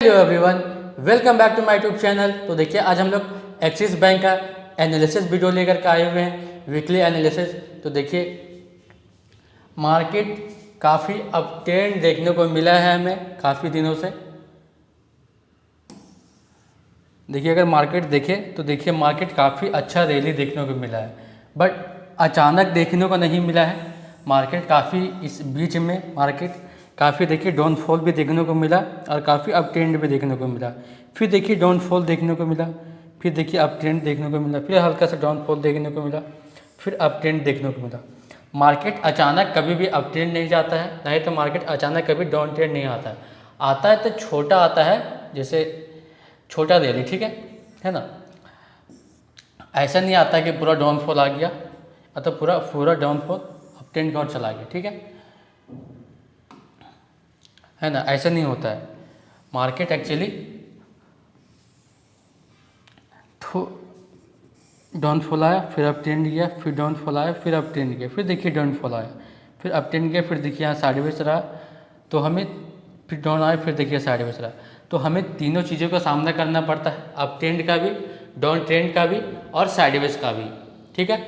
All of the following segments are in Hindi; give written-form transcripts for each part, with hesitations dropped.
Hello everyone, welcome back to my YouTube channel. तो देखिए आज हम लोग एक्सिस बैंक का एनालिसिस वीडियो लेकर के आए हुए हैं, वीकली एनालिसिस। तो देखिए मार्केट काफ़ी अपट्रेंड देखने को मिला है हमें काफ़ी दिनों से। देखिए अगर मार्केट देखें तो देखिए मार्केट काफ़ी अच्छा रैली देखने को मिला है, बट अचानक देखने को नहीं मिला है। मार्केट काफ़ी इस बीच में मार्केट काफ़ी देखिए डाउनफॉल भी देखने को मिला और काफ़ी अप ट्रेंड भी देखने को मिला। फिर देखिए डाउनफॉल देखने को मिला, फिर देखिए अप ट्रेंड देखने को मिला, फिर हल्का सा डाउनफॉल देखने को मिला, फिर अप ट्रेंड देखने को मिला। मार्केट अचानक कभी भी अप ट्रेंड नहीं जाता है, नहीं तो मार्केट अचानक कभी डाउन ट्रेंड नहीं आता है तो छोटा आता है, जैसे छोटा रैली, ठीक है ना। ऐसा नहीं आता कि पूरा डाउनफॉल आ गया तो पूरा डाउनफॉल अप ट्रेंड की ओर चला गया, ठीक है ना। ऐसा नहीं होता है। मार्केट एक्चुअली डाउनफॉल आया, फिर अप ट्रेंड गया, फिर डाउनफॉल आया, फिर अप ट्रेंड गया, फिर देखिए डाउनफॉल आया, फिर अप ट्रेंड गया, फिर देखिए यहाँ साइडवेज रहा तो हमें, फिर डाउन आया, फिर देखिए साइडवेज रहा। तो हमें तीनों चीज़ों का सामना करना पड़ता है, अप ट्रेंड का भी, डाउन ट्रेंड का भी और साइडवेज का भी, ठीक है।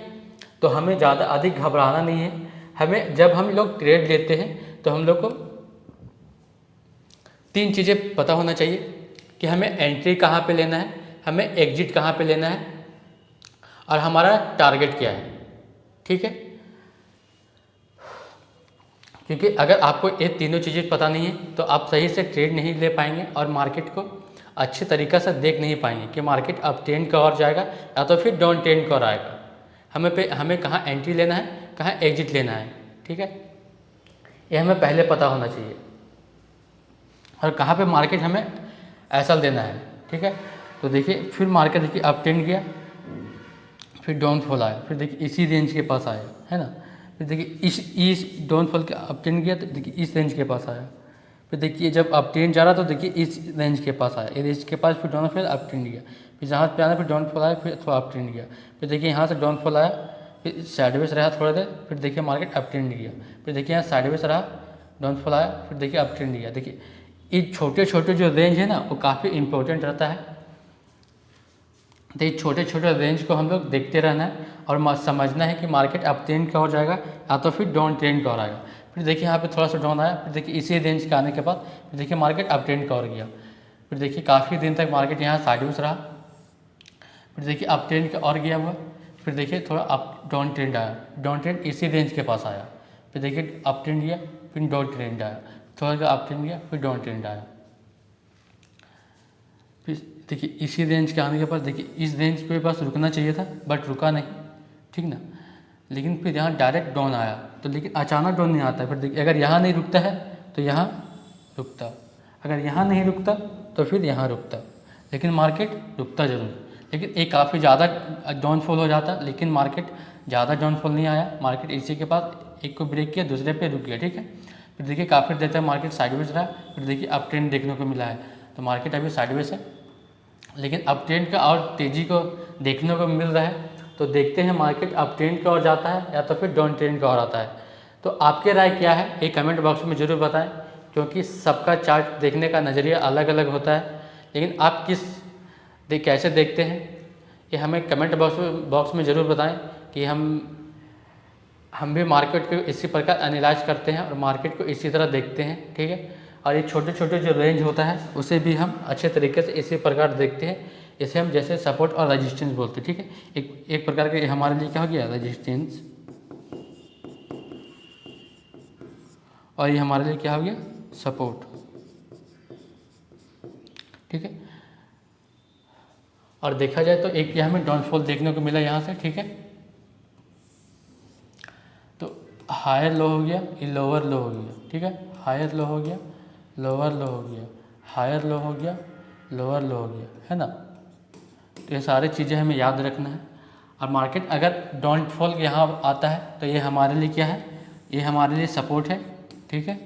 तो हमें ज़्यादा अधिक घबराना नहीं है। हमें जब हम लोग ट्रेड लेते हैं तो हम लोग को तीन चीज़ें पता होना चाहिए कि हमें एंट्री कहाँ पे लेना है, हमें एग्जिट कहाँ पे लेना है और हमारा टारगेट क्या है, ठीक है। क्योंकि अगर आपको ये तीनों चीज़ें पता नहीं है तो आप सही से ट्रेड नहीं ले पाएंगे और मार्केट को अच्छे तरीक़े से देख नहीं पाएंगे कि मार्केट अप ट्रेंड की ओर जाएगा या तो फिर डाउन ट्रेंड की ओर आएगा। हमें कहाँ एंट्री लेना है, कहाँ एग्जिट लेना है, ठीक है। ये हमें पहले पता होना चाहिए और कहाँ पे मार्केट हमें ऐसा देना है, ठीक है। तो देखिए फिर मार्केट देखिए अप ट्रेंड गया, फिर डाउनफॉल आया, फिर देखिए इसी रेंज के पास आया, है ना। फिर देखिए इस डाउनफॉल के अप ट्रेंड गया तो देखिए इस रेंज के पास आया, फिर देखिए जब अप ट्रेंड जा रहा तो देखिए इस रेंज के पास आया, इस रेंज के पास फिर डाउन, फिर अप ट्रेंड गया, फिर जहाँ पे आना फिर डाउनफॉल आया, फिर थोड़ा अप ट्रेंड गया, फिर देखिए यहाँ से डाउनफॉल आया, फिर साइडवेज रहा थोड़ा देर, फिर देखिए मार्केट अप ट्रेंड गया, फिर देखिए यहाँ साइडवेज रहा, डाउनफॉल आया, फिर देखिए अप ट्रेंड गया। देखिए ये छोटे छोटे जो रेंज है ना वो काफ़ी इंपॉर्टेंट रहता है। तो ये छोटे छोटे रेंज को हम लोग देखते रहना है और समझना है कि मार्केट अप ट्रेंड की ओर जाएगा या तो फिर डाउन ट्रेंड की ओर आएगा। फिर देखिए यहाँ पे थोड़ा सा डाउन आया, फिर देखिए इसी रेंज के आने के बाद फिर देखिए मार्केट अप ट्रेंड की ओर गया, फिर देखिए काफ़ी दिन तक मार्केट यहाँ साइडवेज रहा, फिर देखिए अप ट्रेंड की ओर गया हुआ, फिर देखिए थोड़ा अप डाउन ट्रेंड आया, डाउन ट्रेंड इसी रेंज के पास आया, फिर देखिए अप ट्रेंड गया, फिर डाउन ट्रेंड आया, थोड़ा सा अप ट्रेंड गया, फिर डाउन ट्रेंड आया। फिर देखिए इसी रेंज के आने के बाद देखिए इस रेंज पे बस रुकना चाहिए था बट रुका नहीं, ठीक ना। लेकिन फिर यहाँ डायरेक्ट डाउन आया तो, लेकिन अचानक डाउन नहीं आता। फिर देखिए अगर यहाँ नहीं रुकता है तो यहाँ रुकता, अगर यहाँ नहीं रुकता तो फिर यहाँ रुकता, लेकिन मार्केट रुकता जरूर। लेकिन एक काफ़ी ज़्यादा डाउनफॉल हो जाता, लेकिन मार्केट ज़्यादा डाउनफॉल नहीं आया। मार्केट इसी के पास एक को ब्रेक किया, दूसरे पे रुक गया, ठीक है। फिर देखिए काफ़ी देर तक मार्केट साइडवेज रहा, फिर देखिए अप ट्रेंड देखने को मिला है। तो मार्केट अभी साइडवेज है, लेकिन अप ट्रेंड का और तेज़ी को देखने को मिल रहा है। तो देखते हैं मार्केट अप ट्रेंड की ओर जाता है या तो फिर डाउन ट्रेंड की ओर आता है। तो आपके राय क्या है ये कमेंट बॉक्स में ज़रूर बताएं, क्योंकि सबका चार्ट देखने का नज़रिया अलग अलग होता है। लेकिन आप कैसे देखते हैं ये हमें कमेंट बॉक्स में ज़रूर बताएं कि हम भी मार्केट को इसी प्रकार एनालाइज करते हैं और मार्केट को इसी तरह देखते हैं, ठीक है। और ये छोटे छोटे जो रेंज होता है उसे भी हम अच्छे तरीके से इसी प्रकार देखते हैं। इसे हम जैसे सपोर्ट और रेजिस्टेंस बोलते हैं, ठीक है। एक प्रकार के हमारे लिए क्या हो गया रेजिस्टेंस, और ये हमारे लिए क्या हो गया सपोर्ट, ठीक है। और देखा जाए तो एक ये हमें डाउनफॉल देखने को मिला यहाँ से, ठीक है। तो हायर लो हो गया, ये लोअर लो हो गया, ठीक है। हायर लो हो गया, लोअर लो हो गया, हायर लो हो गया, लोअर लो हो गया, है ना। तो ये सारी चीज़ें हमें याद रखना है। और मार्केट अगर डाउनफॉल यहाँ आता है तो ये हमारे लिए क्या है, ये हमारे लिए सपोर्ट है, ठीक है,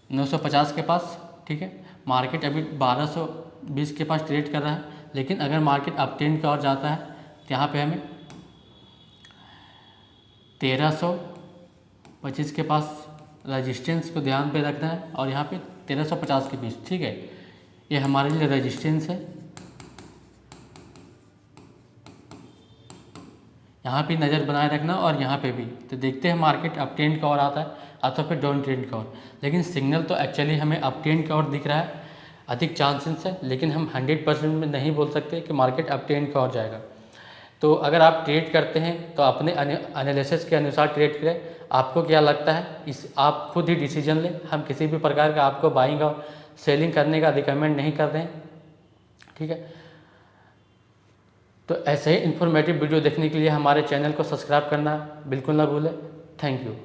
950 के पास, ठीक है। मार्केट अभी 1220 के पास ट्रेड कर रहा है, लेकिन अगर मार्केट अप ट्रेंड की ओर जाता है तो यहाँ पे हमें 1325 के पास रेजिस्टेंस को ध्यान पे रखना है और यहाँ पे 1350 के बीच, ठीक है, ये हमारे लिए रेजिस्टेंस है। यहाँ पे नज़र बनाए रखना और यहाँ पे भी। तो देखते हैं मार्केट अप ट्रेंड का ओर आता है अथवा फिर डाउन ट्रेंड का ओर। लेकिन सिग्नल तो एक्चुअली हमें अप ट्रेंड का ओर दिख रहा है, अधिक चांसेस है, लेकिन हम 100% में नहीं बोल सकते कि मार्केट अप ट्रेंड का ओर जाएगा। तो अगर आप ट्रेड करते हैं तो अपने एनालिसिस के अनुसार ट्रेड करें। आपको क्या लगता है इस, आप खुद ही डिसीजन लें। हम किसी भी प्रकार का आपको बाइंग और सेलिंग करने का रिकमेंड नहीं कर रहे हैं, ठीक है। तो ऐसे ही इन्फॉर्मेटिव वीडियो देखने के लिए हमारे चैनल को सब्सक्राइब करना बिल्कुल ना भूलें। Thank you.